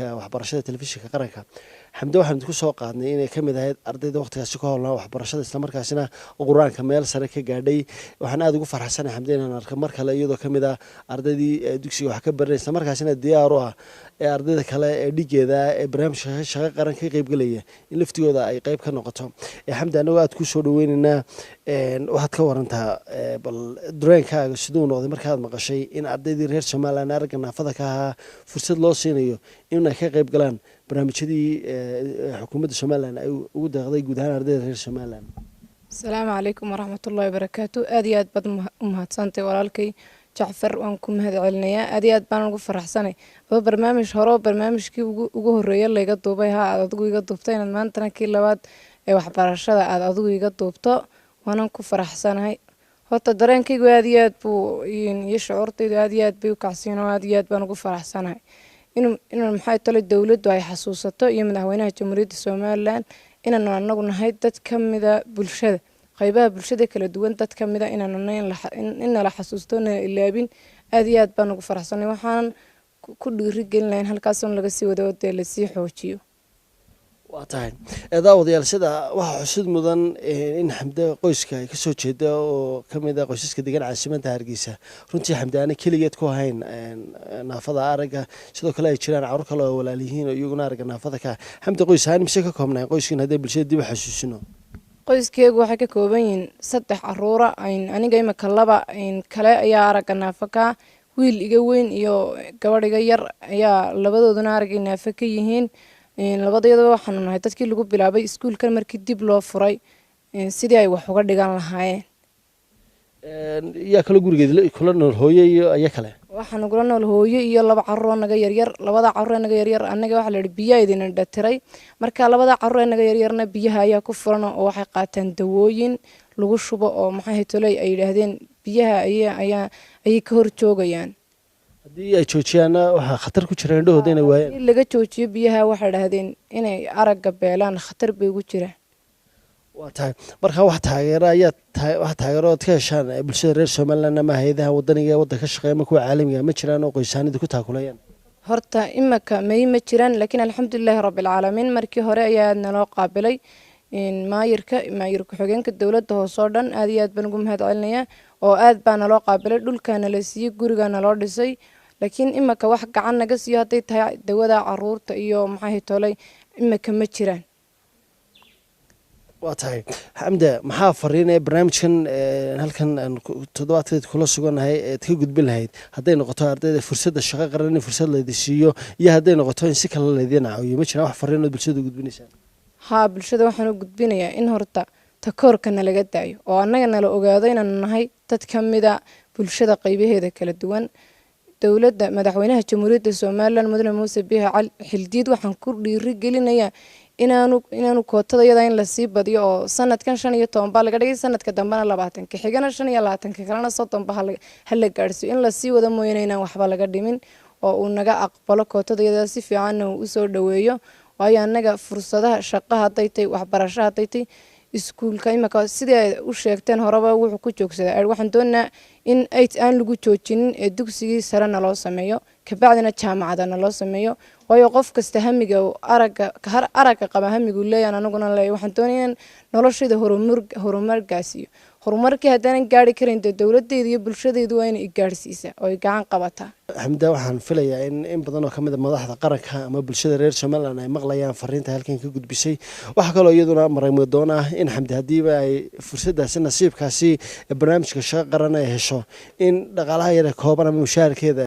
barnaamijka waxbarashada telefishinka qaranka xamde waxaan ku soo qaadnay inay kamid ahayd ardayda waqtigaasi ka howlnaa waxbarashada isla markaasina quraanka meel sare ka gaadhay waxaan aad ugu faraxsanahay xamde inaan arko mar kale iyadoo kamid ah ardaydii dugsiga wax ka baranaysa isla markaasina diyaar u ah ee ardayda kale ee dhigeeda ee barnaamijka shaqo qaran ka qayb galaya in laftigooda ay qayb ka noqoto xamde anagu aad ku soo dhaweynaynaa waxaad ka warantaa bal dareenkaaga siduu noqday markaad maqashay in ardaydii reer Soomaaliland aragga naafada ka ahaa fursad loo siinayo inay ka qayb galaan barnaamijyadii xukuumadda Soomaaliland ay ugu deeqday guud ahaan ardayda reer Soomaaliland. Assalaamu calaykum waraxmatullaahi wabarakaatuh. aad iyo aad baad umahadsantahay walaalkay Jacfar waan ku mahadcelinayaa aad iyo aad baan ugu faraxsanay barnaamij hore barnaamijkii ugu horeeyay layga duubay aad adigu iga duubtay inaad maantana kii labaad ee waxbarashada aad adigu iga duubto waan ku faraxsanahay horta dareenkaygu aad iyo aad buu iyo shucuurtaydu aad iyo aad bay u kacsiinoo aad iyo aad baan ugu faraxsanahay inuu maxay tole dawladdu ay xasuusato iyo madaxweynaha Jamhuuriyadda Soomaaliland inaan anagu nahay dad kamid ah bulshada qaybaha bulshada kala duwan dad kamid ah in la xasuusto in ilaabin aad iyo aad baan ugu faraxsanahay waxaan ku dhiirigelinayn halkaas oo laga sii wado oo la sii xoojiyo waa tahay daawadayaal sida waxa xusid mudan in xamde qoyska ay ka soo jeeda oo kamid ah qoysaska degan caasimadda Hargeysa runtii xamde aan kaligeed ku ahayn naafada aragga sidoo kale ay jiraan carruur kale oo walaalihiin oo iyaguna aragga naafada ka xamde qoys ahaan mise ka koobnaa qoyskiina hadii bulshada dib u xasuusino qoyskeegu waxay ka kooban yihiin 3 carruur aniga imika 2 kale ayaa aragga naafaka wiil iga weyn iyo gabadh iga yar ayaa labadooduna aragga naafaka yihiin labadayada waxaan nahay dadkii lagu bilaabay iskuulkan markii dib loo furay sidii ay wax uga dhigan lahaayeen yaa kala gurigeed kula nool hooyo iyo ayaa kale waxaan kula nool hooyo iyo 2 carruur naga yaryar labada carruur naga yaryar anaga waxa la yiri biyaha idin dhatiray marka labada carruur naga yaryarna biyaha ayaa ku furan oo waxay qaataan dawooyin lagu shubo oo maxay tolay ay yiraahdeen biyaha ayaa ka hor joogayaan hadii ay joojiyaan waxa khatar ku jira indhahooda inay waayaan laga joojiyo biyaha waxa yiraahdeen inay aragga beelaan khatar bay ugu jiraan waa tahay marka wax taageero ka heshaan bulshada reer Soomaaliland ama hay'adaha wadaniga waddanka ka shaqeeya kuwa caalamiga ma jiraan oo qoysaanida ku taakulayaan horta imaka ma jiraan laakiin alxamdulilaahi rabbil caalamiin markii hore ayaa naloo qaabilay maayirka xogeenka dawladda hoose oo dhan aad iyo aad baan ugu mahadcelinayaa oo aad baa naloo qaabilay dhulkaana la siiyay gurigaana loo dhisay laakiin imaka wax gacan naga siiyo haday tahay dawada carruurta iyo maxay tolay imaka ma jiraan waa tahay xamde maxaa fariinay barnaamijkan halkan toddobaadkeed kula suganahay ee ka gudbin lahayd haday noqoto ardayda fursadda shaqo qaran in fursad la siiyo iyo haday noqoto in si kale la idin caawiyo ma jiraan wax fariin oo bulshada gudbinaysa bulshada waxaan u gudbinayaa in horta takoorkana laga daayo oo annagana la ogaado inaan nahay dad kamid ah bulshada qaybaheeda kala duwan dawladda madaxweynaha Jamhuuriyadda Soomaaliland Mudane Muuse Biixi Xildiid waxaan ku dhiirigelinayaa inaanu kootadayada in la sii badiyo oo sanadkan 15 baa laga dhigay sanadka dambana 20 ka xigana 25 ka kalena 30 baa hal gaarsiyo in la sii wada mooyeen inaan waxba laga dhimin oo uu naga aqbalo kootadayada si fiican u soo dhaweeyo waayo anaga fursadaha shaqo haday tay waxbarasho haday tay iskuulka imaka sidii u sheegteen horeba wuxuu ku joogsaday waxaan doonaa in aan lagu joojinin ee dugsigii sare loo sameeyo ka bacdina jaamacadana loo sameeyo waayo qof kasta hamiga aragga qaba hamigu leeyahay anaguna leeyahay waxaan doonayaa noloshayda horumar gaasiyo horumarkii haddaan gaari karin dawladdeeda iyo bulshadeedu waa inay gaarsiisaa oo ay gacan qabataa xamda waxaan filayaa in badan oo kamid ah madaxda qaranka ama bulshada reer Soomaaliland ay maqlayaan fariinta halkan ka gudbisay waxa kale oo iyaduna maray doona in xamda hadiiba ay fursadaasi nasiibkaasi barnaamijka shaqo qaran ay hesho in dhaqaalaha yar kooban ama mushaharkeeda